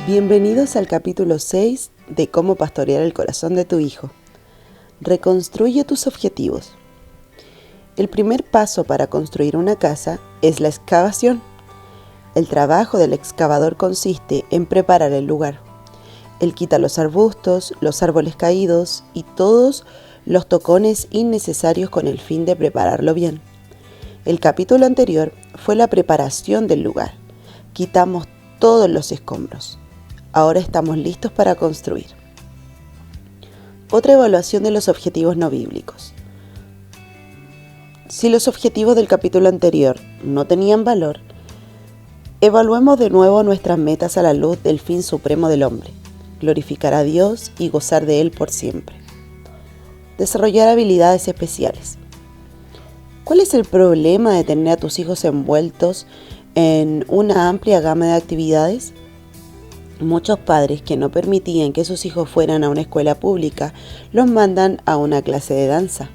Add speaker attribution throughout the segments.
Speaker 1: Bienvenidos al capítulo 6 de Cómo pastorear el corazón de tu hijo. Reconstruye tus objetivos. El primer paso para construir una casa es la excavación. El trabajo del excavador consiste en preparar el lugar. Él quita los arbustos, los árboles caídos y todos los tocones innecesarios con el fin de prepararlo bien. El capítulo anterior fue la preparación del lugar. Quitamos todos los escombros. Ahora estamos listos para construir. Otra evaluación de los objetivos no bíblicos. Si los objetivos del capítulo anterior no tenían valor, evaluemos de nuevo nuestras metas a la luz del fin supremo del hombre: glorificar a Dios y gozar de Él por siempre. Desarrollar habilidades especiales. ¿Cuál es el problema de tener a tus hijos envueltos en una amplia gama de actividades? Muchos padres que no permitían que sus hijos fueran a una escuela pública los mandan a una clase de danza.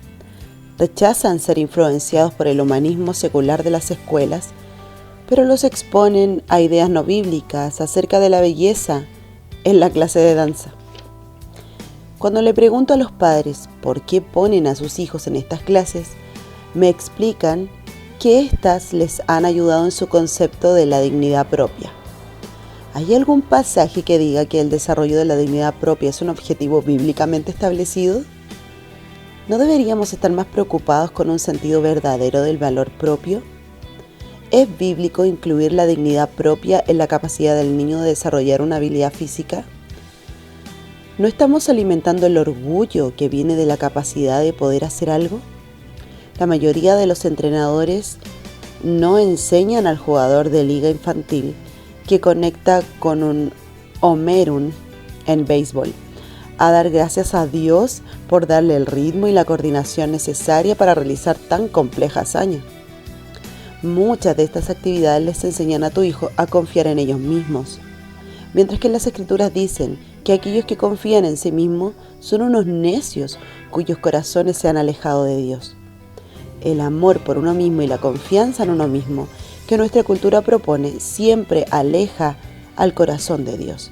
Speaker 1: Rechazan ser influenciados por el humanismo secular de las escuelas, pero los exponen a ideas no bíblicas acerca de la belleza en la clase de danza. Cuando le pregunto a los padres por qué ponen a sus hijos en estas clases, me explican que éstas les han ayudado en su concepto de la dignidad propia. ¿Hay algún pasaje que diga que el desarrollo de la dignidad propia es un objetivo bíblicamente establecido? ¿No deberíamos estar más preocupados con un sentido verdadero del valor propio? ¿Es bíblico incluir la dignidad propia en la capacidad del niño de desarrollar una habilidad física? ¿No estamos alimentando el orgullo que viene de la capacidad de poder hacer algo? La mayoría de los entrenadores no enseñan al jugador de liga infantil que conecta con un homerun en béisbol a dar gracias a Dios por darle el ritmo y la coordinación necesaria para realizar tan compleja hazaña. Muchas de estas actividades les enseñan a tu hijo a confiar en ellos mismos, mientras que las Escrituras dicen que aquellos que confían en sí mismos son unos necios cuyos corazones se han alejado de Dios. El amor por uno mismo y la confianza en uno mismo que nuestra cultura propone siempre aleja al corazón de Dios.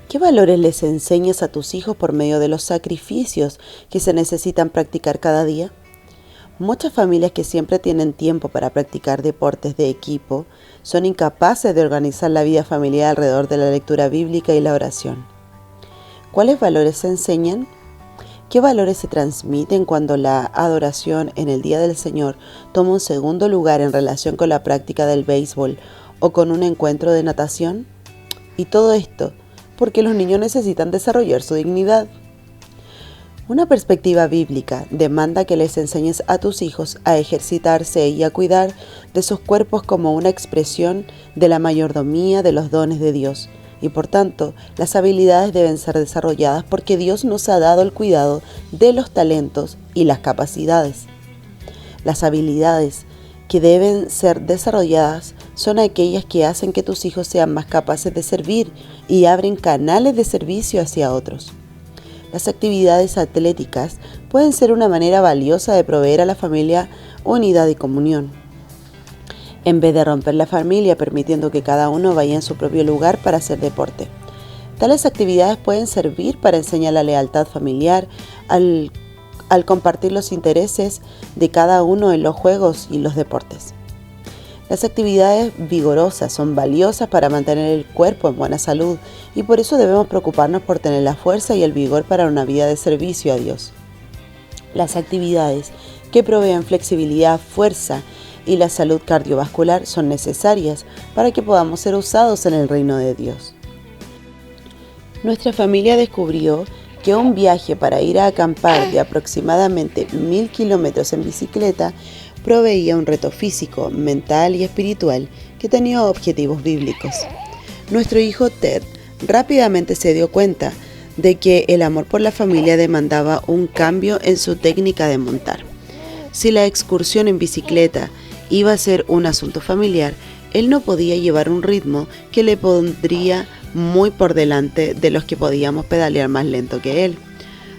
Speaker 1: ¿Qué valores les enseñas a tus hijos por medio de los sacrificios que se necesitan practicar cada día? Muchas familias que siempre tienen tiempo para practicar deportes de equipo son incapaces de organizar la vida familiar alrededor de la lectura bíblica y la oración. ¿Cuáles valores se enseñan? ¿Qué valores se transmiten cuando la adoración en el Día del Señor toma un segundo lugar en relación con la práctica del béisbol o con un encuentro de natación? Y todo esto porque los niños necesitan desarrollar su dignidad. Una perspectiva bíblica demanda que les enseñes a tus hijos a ejercitarse y a cuidar de sus cuerpos como una expresión de la mayordomía de los dones de Dios. Y por tanto, las habilidades deben ser desarrolladas porque Dios nos ha dado el cuidado de los talentos y las capacidades. Las habilidades que deben ser desarrolladas son aquellas que hacen que tus hijos sean más capaces de servir y abren canales de servicio hacia otros. Las actividades atléticas pueden ser una manera valiosa de proveer a la familia unidad y comunión. En vez de romper la familia permitiendo que cada uno vaya en su propio lugar para hacer deporte. Tales actividades pueden servir para enseñar la lealtad familiar al compartir los intereses de cada uno en los juegos y los deportes. Las actividades vigorosas son valiosas para mantener el cuerpo en buena salud y por eso debemos preocuparnos por tener la fuerza y el vigor para una vida de servicio a Dios. Las actividades que proveen flexibilidad, fuerza y la salud cardiovascular son necesarias para que podamos ser usados en el reino de Dios. Nuestra familia descubrió que un viaje para ir a acampar de aproximadamente 1000 kilómetros en bicicleta proveía un reto físico, mental y espiritual que tenía objetivos bíblicos. Nuestro hijo Ted rápidamente se dio cuenta de que el amor por la familia demandaba un cambio en su técnica de montar. Si la excursión en bicicleta iba a ser un asunto familiar, él no podía llevar un ritmo que le pondría muy por delante de los que podíamos pedalear más lento que él.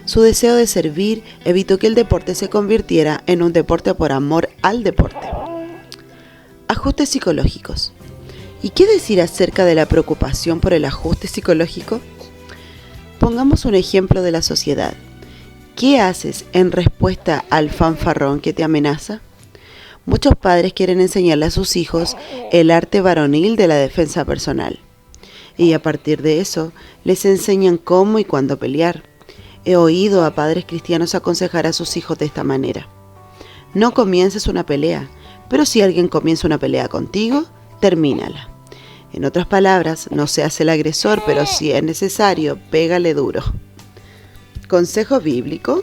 Speaker 1: Su deseo de servir evitó que el deporte se convirtiera en un deporte por amor al deporte. Ajustes psicológicos. ¿Y qué decir acerca de la preocupación por el ajuste psicológico? Pongamos un ejemplo de la sociedad. ¿Qué haces en respuesta al fanfarrón que te amenaza? Muchos padres quieren enseñarle a sus hijos el arte varonil de la defensa personal. Y a partir de eso, les enseñan cómo y cuándo pelear. He oído a padres cristianos aconsejar a sus hijos de esta manera. No comiences una pelea, pero si alguien comienza una pelea contigo, termínala. En otras palabras, no seas el agresor, pero si es necesario, pégale duro. Consejo bíblico.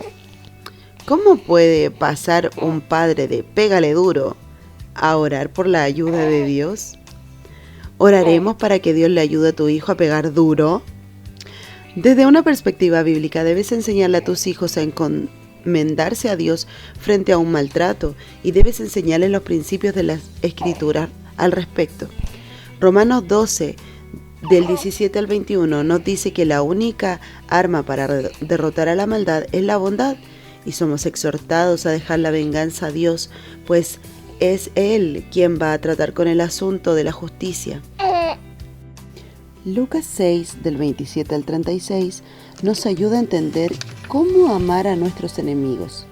Speaker 1: ¿Cómo puede pasar un padre de pégale duro a orar por la ayuda de Dios? ¿Oraremos para que Dios le ayude a tu hijo a pegar duro? Desde una perspectiva bíblica, debes enseñarle a tus hijos a encomendarse a Dios frente a un maltrato y debes enseñarles los principios de las Escrituras al respecto. Romanos 12, del 17 al 21, nos dice que la única arma para derrotar a la maldad es la bondad, y somos exhortados a dejar la venganza a Dios, pues es Él quien va a tratar con el asunto de la justicia. Lucas 6, del 27 al 36, nos ayuda a entender cómo amar a nuestros enemigos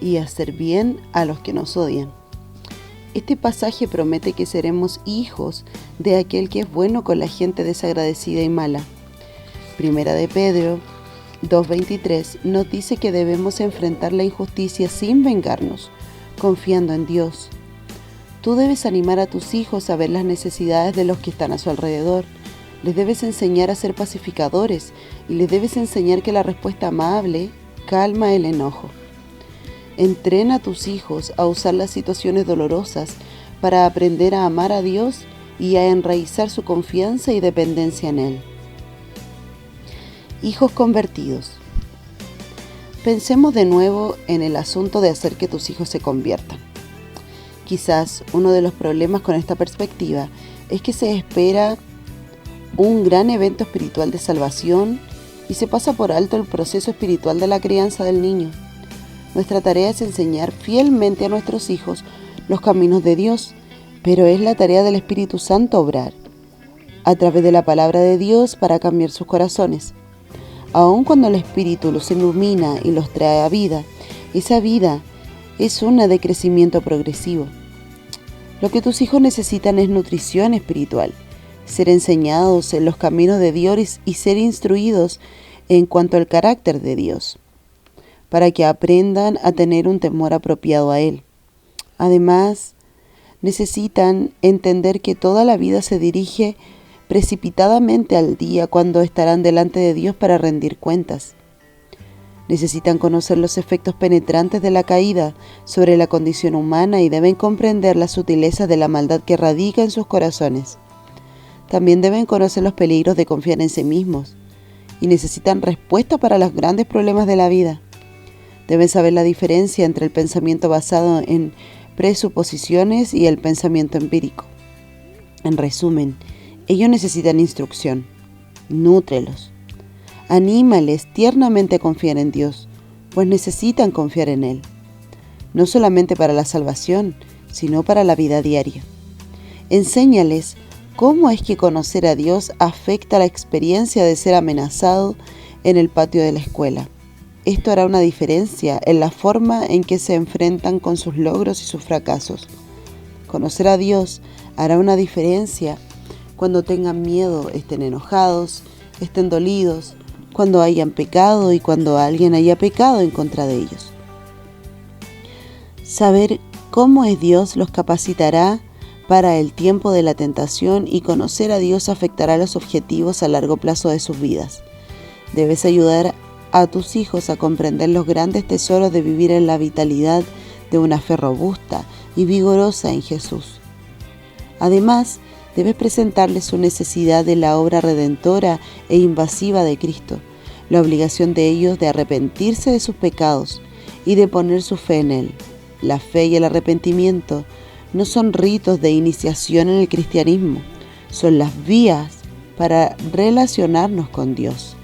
Speaker 1: y hacer bien a los que nos odian. Este pasaje promete que seremos hijos de aquel que es bueno con la gente desagradecida y mala. Primera de Pedro 2:23 nos dice que debemos enfrentar la injusticia sin vengarnos, confiando en Dios. Tú debes animar a tus hijos a ver las necesidades de los que están a su alrededor. Les debes enseñar a ser pacificadores y les debes enseñar que la respuesta amable calma el enojo. Entrena a tus hijos a usar las situaciones dolorosas para aprender a amar a Dios y a enraizar su confianza y dependencia en Él. Hijos convertidos. Pensemos de nuevo en el asunto de hacer que tus hijos se conviertan. Quizás uno de los problemas con esta perspectiva es que se espera un gran evento espiritual de salvación y se pasa por alto el proceso espiritual de la crianza del niño. Nuestra tarea es enseñar fielmente a nuestros hijos los caminos de Dios, pero es la tarea del Espíritu Santo obrar a través de la palabra de Dios para cambiar sus corazones. Aun cuando el Espíritu los ilumina y los trae a vida, esa vida es una de crecimiento progresivo. Lo que tus hijos necesitan es nutrición espiritual, ser enseñados en los caminos de Dios y ser instruidos en cuanto al carácter de Dios, para que aprendan a tener un temor apropiado a Él. Además, necesitan entender que toda la vida se dirige precipitadamente al día cuando estarán delante de Dios para rendir cuentas. Necesitan conocer los efectos penetrantes de la caída sobre la condición humana y deben comprender las sutilezas de la maldad que radica en sus corazones. También deben conocer los peligros de confiar en sí mismos y necesitan respuesta para los grandes problemas de la vida. Deben saber la diferencia entre el pensamiento basado en presuposiciones y el pensamiento empírico. En resumen, ellos necesitan instrucción. Nútrelos. Anímales tiernamente a confiar en Dios, pues necesitan confiar en Él, no solamente para la salvación, sino para la vida diaria. Enséñales cómo es que conocer a Dios afecta la experiencia de ser amenazado en el patio de la escuela. Esto hará una diferencia en la forma en que se enfrentan con sus logros y sus fracasos. Conocer a Dios hará una diferencia cuando tengan miedo, estén enojados, estén dolidos, cuando hayan pecado y cuando alguien haya pecado en contra de ellos. Saber cómo es Dios los capacitará para el tiempo de la tentación y conocer a Dios afectará los objetivos a largo plazo de sus vidas. Debes ayudar a tus hijos a comprender los grandes tesoros de vivir en la vitalidad de una fe robusta y vigorosa en Jesús. Además, debes presentarles su necesidad de la obra redentora e invasiva de Cristo, la obligación de ellos de arrepentirse de sus pecados y de poner su fe en Él. La fe y el arrepentimiento no son ritos de iniciación en el cristianismo, son las vías para relacionarnos con Dios.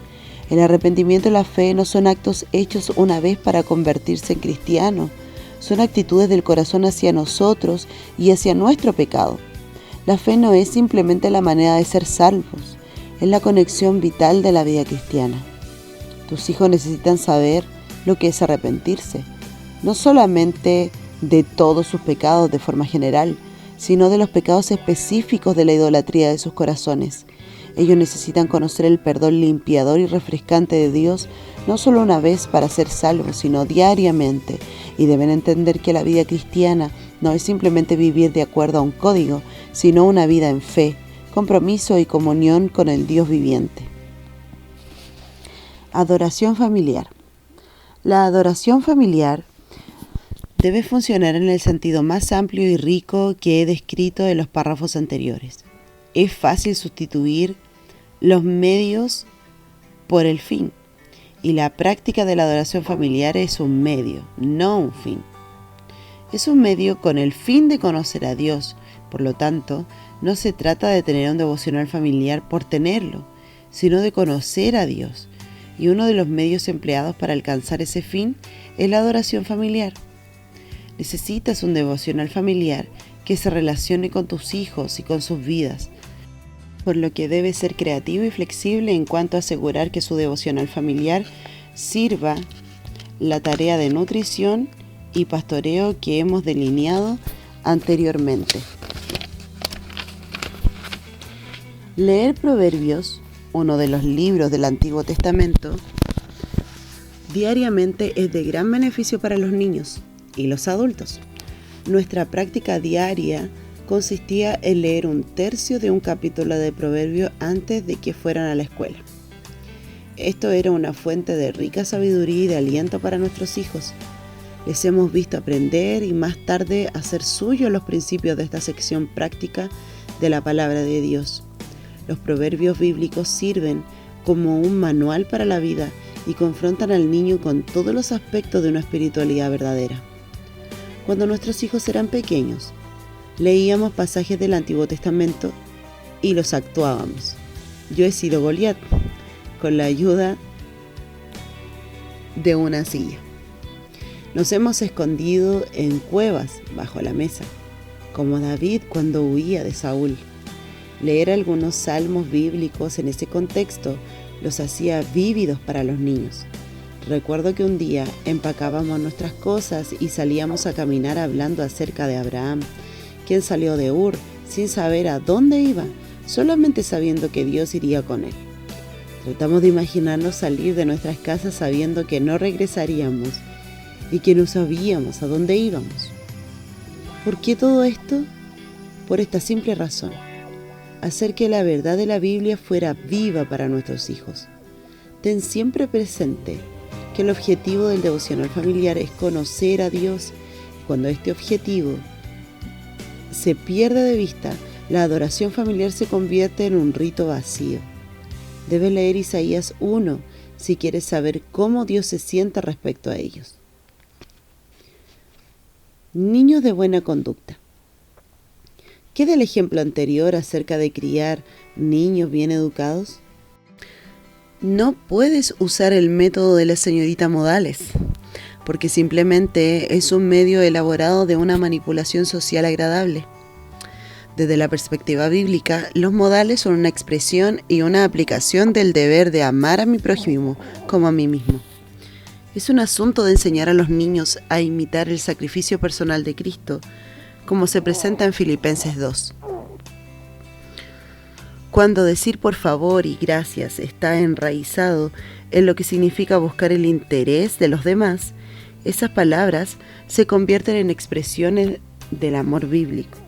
Speaker 1: El arrepentimiento y la fe no son actos hechos una vez para convertirse en cristiano, Son actitudes del corazón hacia nosotros y hacia nuestro pecado. La fe no es simplemente la manera de ser salvos, es la conexión vital de la vida cristiana. Tus hijos necesitan saber lo que es arrepentirse, no solamente de todos sus pecados de forma general, sino de los pecados específicos de la idolatría de sus corazones. Ellos necesitan conocer el perdón limpiador y refrescante de Dios, no solo una vez para ser salvos, sino diariamente, y deben entender que la vida cristiana no es simplemente vivir de acuerdo a un código, sino una vida en fe, compromiso y comunión con el Dios viviente. Adoración familiar. La adoración familiar debe funcionar en el sentido más amplio y rico que he descrito en los párrafos anteriores. Es fácil sustituir los medios por el fin, y la práctica de la adoración familiar es un medio, no un fin. Es un medio con el fin de conocer a Dios. Por lo tanto, no se trata de tener un devocional familiar por tenerlo, sino de conocer a Dios. Y uno de los medios empleados para alcanzar ese fin es la adoración familiar. Necesitas un devocional familiar que se relacione con tus hijos y con sus vidas, por lo que debes ser creativo y flexible en cuanto a asegurar que su devocional familiar sirva la tarea de nutrición y pastoreo que hemos delineado anteriormente. Leer Proverbios, uno de los libros del Antiguo Testamento, diariamente es de gran beneficio para los niños y los adultos. Nuestra práctica diaria consistía en leer un tercio de un capítulo de Proverbios antes de que fueran a la escuela. Esto era una fuente de rica sabiduría y de aliento para nuestros hijos. Les hemos visto aprender y más tarde hacer suyos los principios de esta sección práctica de la palabra de Dios. Los proverbios bíblicos sirven como un manual para la vida y confrontan al niño con todos los aspectos de una espiritualidad verdadera. Cuando nuestros hijos eran pequeños, leíamos pasajes del Antiguo Testamento y los actuábamos. Yo he sido Goliat, con la ayuda de una silla. Nos hemos escondido en cuevas bajo la mesa, como David cuando huía de Saúl. Leer algunos salmos bíblicos en ese contexto los hacía vívidos para los niños. Recuerdo que un día empacábamos nuestras cosas y salíamos a caminar hablando acerca de Abraham, quien salió de Ur sin saber a dónde iba, solamente sabiendo que Dios iría con él. Tratamos de imaginarnos salir de nuestras casas sabiendo que no regresaríamos y que no sabíamos a dónde íbamos. ¿Por qué todo esto? Por esta simple razón: hacer que la verdad de la Biblia fuera viva para nuestros hijos. Ten siempre presente que el objetivo del devocional familiar es conocer a Dios. Cuando este objetivo se pierde de vista, la adoración familiar se convierte en un rito vacío. Debes leer Isaías 1 si quieres saber cómo Dios se siente respecto a ellos. Niños de buena conducta. ¿Qué del ejemplo anterior acerca de criar niños bien educados? No puedes usar el método de la señorita Modales, porque simplemente es un medio elaborado de una manipulación social agradable. Desde la perspectiva bíblica, los modales son una expresión y una aplicación del deber de amar a mi prójimo como a mí mismo. Es un asunto de enseñar a los niños a imitar el sacrificio personal de Cristo, como se presenta en Filipenses 2. Cuando decir por favor y gracias está enraizado en lo que significa buscar el interés de los demás, esas palabras se convierten en expresiones del amor bíblico.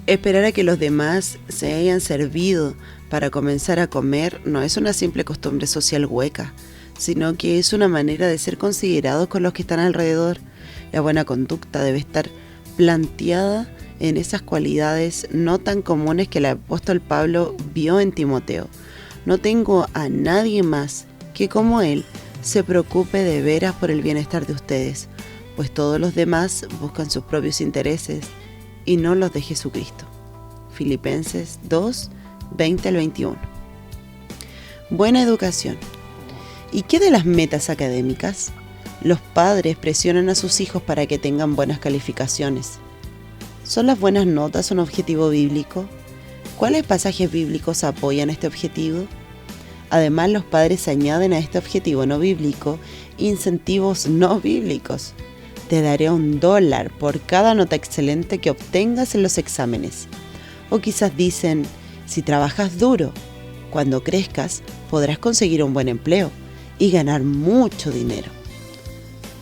Speaker 1: Esperar a que los demás se hayan servido para comenzar a comer no es una simple costumbre social hueca, sino que es una manera de ser considerados con los que están alrededor. La buena conducta debe estar planteada en esas cualidades no tan comunes que el apóstol Pablo vio en Timoteo. No tengo a nadie más que como él se preocupe de veras por el bienestar de ustedes, pues todos los demás buscan sus propios intereses y no los de Jesucristo. Filipenses 2, 20 al 21. Buena educación. ¿Y qué de las metas académicas? Los padres presionan a sus hijos para que tengan buenas calificaciones. ¿Son las buenas notas un objetivo bíblico? ¿Cuáles pasajes bíblicos apoyan este objetivo? Además, los padres añaden a este objetivo no bíblico incentivos no bíblicos. Te daré $1 por cada nota excelente que obtengas en los exámenes. O quizás dicen, si trabajas duro, cuando crezcas podrás conseguir un buen empleo y ganar mucho dinero.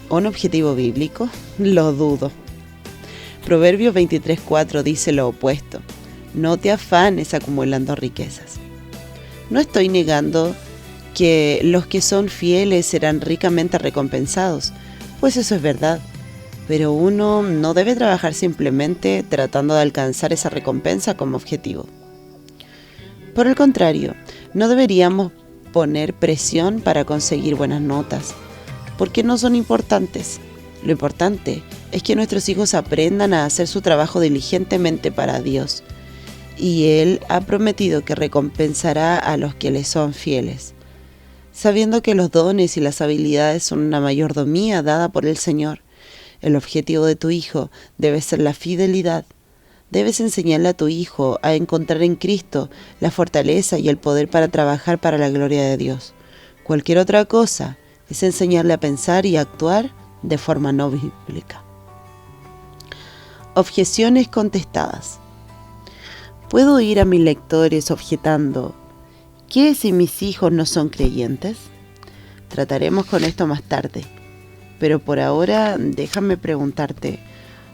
Speaker 1: ¿Un objetivo bíblico? Lo dudo. Proverbios 23:4 dice lo opuesto. No te afanes acumulando riquezas. No estoy negando que los que son fieles serán ricamente recompensados, pues eso es verdad. Pero uno no debe trabajar simplemente tratando de alcanzar esa recompensa como objetivo. Por el contrario, no deberíamos poner presión para conseguir buenas notas, porque no son importantes. Lo importante es que nuestros hijos aprendan a hacer su trabajo diligentemente para Dios, y Él ha prometido que recompensará a los que le son fieles, sabiendo que los dones y las habilidades son una mayordomía dada por el Señor. El objetivo de tu hijo debe ser la fidelidad. Debes enseñarle a tu hijo a encontrar en Cristo la fortaleza y el poder para trabajar para la gloria de Dios. Cualquier otra cosa es enseñarle a pensar y actuar de forma no bíblica. Objeciones contestadas. ¿Puedo oír a mis lectores objetando: ¿qué si mis hijos no son creyentes? Trataremos con esto más tarde, pero por ahora déjame preguntarte,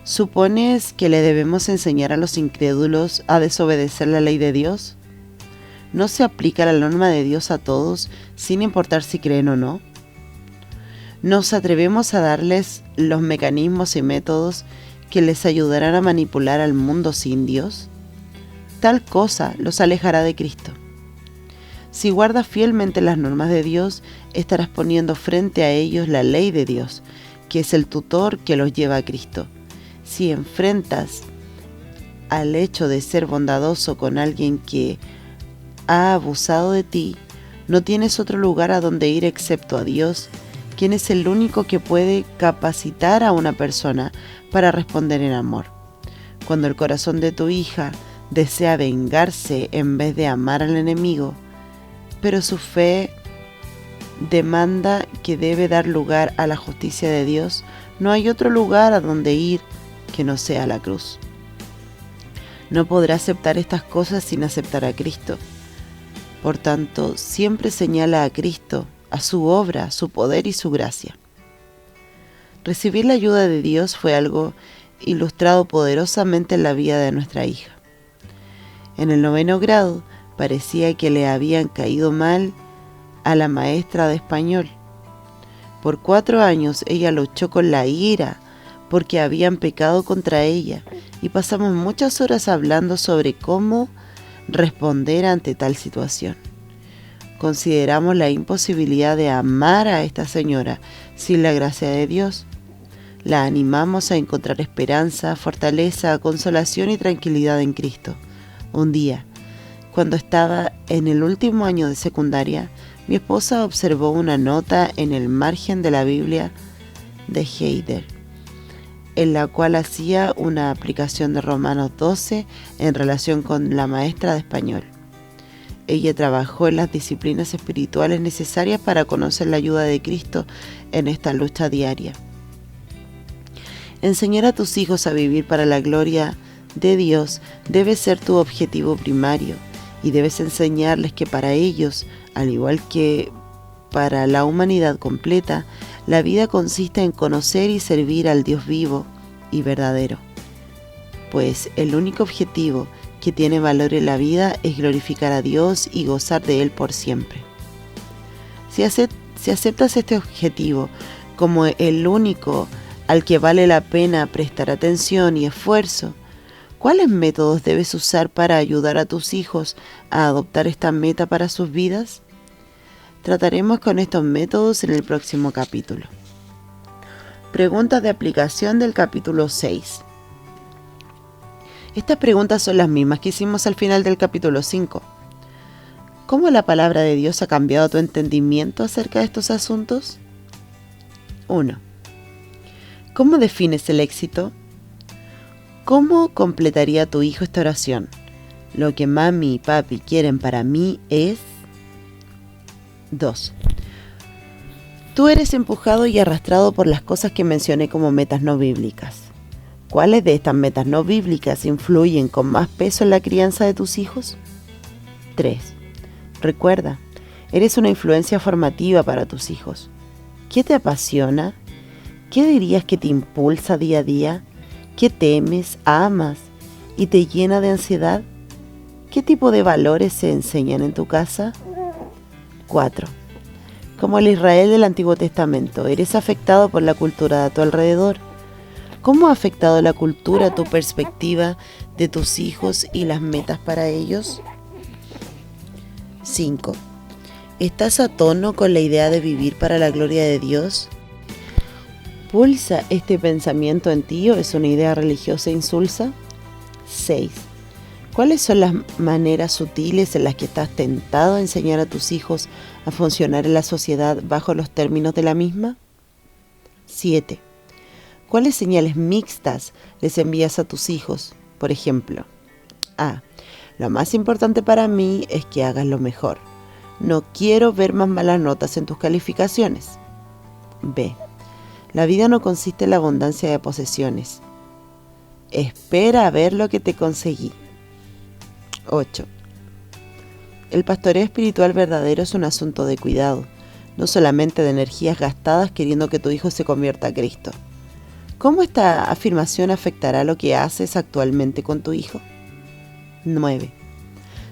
Speaker 1: ¿supones que le debemos enseñar a los incrédulos a desobedecer la ley de Dios? ¿No se aplica la norma de Dios a todos, sin importar si creen o no? ¿Nos atrevemos a darles los mecanismos y métodos que les ayudarán a manipular al mundo sin Dios? Tal cosa los alejará de Cristo. Si guardas fielmente las normas de Dios, estarás poniendo frente a ellos la ley de Dios, que es el tutor que los lleva a Cristo. Si enfrentas al hecho de ser bondadoso con alguien que ha abusado de ti, no tienes otro lugar a donde ir excepto a Dios, quien es el único que puede capacitar a una persona para responder en amor. Cuando el corazón de tu hija desea vengarse en vez de amar al enemigo, pero su fe demanda que debe dar lugar a la justicia de Dios, no hay otro lugar a donde ir que no sea la cruz. No podrá aceptar estas cosas sin aceptar a Cristo. Por tanto, siempre señala a Cristo, a su obra, su poder y su gracia. Recibir la ayuda de Dios fue algo ilustrado poderosamente en la vida de nuestra hija. En el 9º grado, parecía que le habían caído mal a la maestra de español. Por 4 años ella luchó con la ira porque habían pecado contra ella, y pasamos muchas horas hablando sobre cómo responder ante tal situación. Consideramos la imposibilidad de amar a esta señora sin la gracia de Dios. La animamos a encontrar esperanza, fortaleza, consolación y tranquilidad en Cristo. Un día, cuando estaba en el último año de secundaria, mi esposa observó una nota en el margen de la Biblia de Heider, en la cual hacía una aplicación de Romanos 12 en relación con la maestra de español. Ella trabajó en las disciplinas espirituales necesarias para conocer la ayuda de Cristo en esta lucha diaria. Enseñar a tus hijos a vivir para la gloria de Dios debe ser tu objetivo primario, y debes enseñarles que para ellos, al igual que para la humanidad completa, la vida consiste en conocer y servir al Dios vivo y verdadero, pues el único objetivo que tiene valor en la vida es glorificar a Dios y gozar de Él por siempre. Si aceptas este objetivo como el único al que vale la pena prestar atención y esfuerzo, ¿cuáles métodos debes usar para ayudar a tus hijos a adoptar esta meta para sus vidas? Trataremos con estos métodos en el próximo capítulo. Preguntas de aplicación del capítulo 6. Estas preguntas son las mismas que hicimos al final del capítulo 5. ¿Cómo la palabra de Dios ha cambiado tu entendimiento acerca de estos asuntos? 1. ¿Cómo defines el éxito? ¿Cómo completaría tu hijo esta oración? Lo que mami y papi quieren para mí es... 2. Tú eres empujado y arrastrado por las cosas que mencioné como metas no bíblicas. ¿Cuáles de estas metas no bíblicas influyen con más peso en la crianza de tus hijos? 3. Recuerda, eres una influencia formativa para tus hijos. ¿Qué te apasiona? ¿Qué dirías que te impulsa día a día? ¿Qué temes, amas y te llena de ansiedad? ¿Qué tipo de valores se enseñan en tu casa? 4. Como el Israel del Antiguo Testamento, eres afectado por la cultura de a tu alrededor. ¿Cómo ha afectado la cultura tu perspectiva de tus hijos y las metas para ellos? 5. ¿Estás a tono con la idea de vivir para la gloria de Dios? ¿Pulsa este pensamiento en ti o es una idea religiosa insulsa? 6. ¿Cuáles son las maneras sutiles en las que estás tentado a enseñar a tus hijos a funcionar en la sociedad bajo los términos de la misma? 7. ¿Cuáles señales mixtas les envías a tus hijos? Por ejemplo, A. Lo más importante para mí es que hagas lo mejor. No quiero ver más malas notas en tus calificaciones. B. La vida no consiste en la abundancia de posesiones. Espera a ver lo que te conseguí. 8. El pastoreo espiritual verdadero es un asunto de cuidado, no solamente de energías gastadas queriendo que tu hijo se convierta a Cristo. ¿Cómo esta afirmación afectará lo que haces actualmente con tu hijo? 9.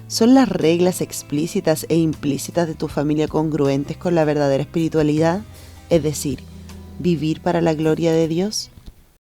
Speaker 1: ¿Son las reglas explícitas e implícitas de tu familia congruentes con la verdadera espiritualidad, es decir, vivir para la gloria de Dios?